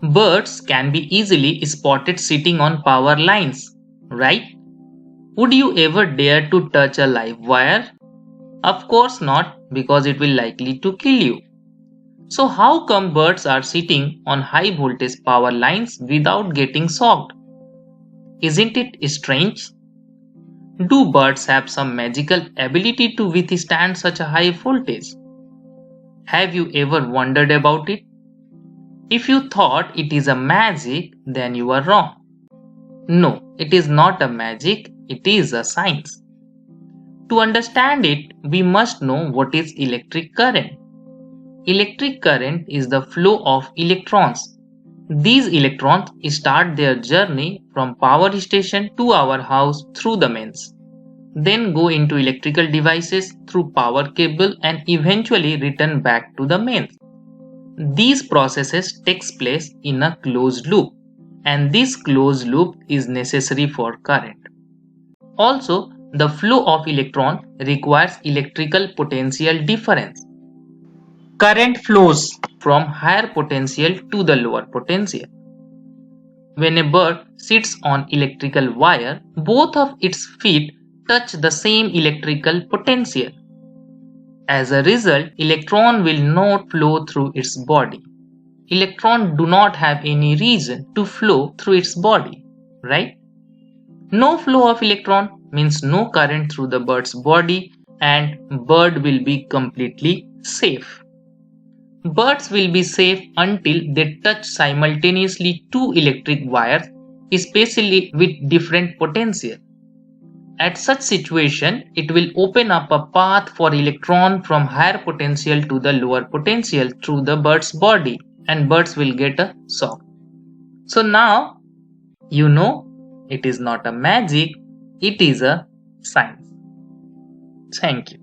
Birds can be easily spotted sitting on power lines, right? Would you ever dare to touch a live wire? Of course not, because it will likely to kill you. So how come birds are sitting on high voltage power lines without getting shocked? Isn't it strange? Do birds have some magical ability to withstand such a high voltage? Have you ever wondered about it? If you thought it is a magic, then you are wrong. No, it is not a magic, it is a science. To understand it, we must know what is electric current. Electric current is the flow of electrons. These electrons start their journey from power station to our house through the mains, then go into electrical devices through power cable and eventually return back to the mains. These processes takes place in a closed loop, and this closed loop is necessary for current. Also, the flow of electron requires electrical potential difference. Current flows from higher potential to the lower potential. When a bird sits on electrical wire, both of its feet touch the same electrical potential. As a result, electron will not flow through its body. Electron do not have any reason to flow through its body, right? No flow of electron means no current through the bird's body, and bird will be completely safe. Birds will be safe until they touch simultaneously two electric wires, especially with different potential. At such situation, it will open up a path for electron from higher potential to the lower potential through the bird's body, and birds will get a shock. So now you know it is not a magic, it is a science. Thank you.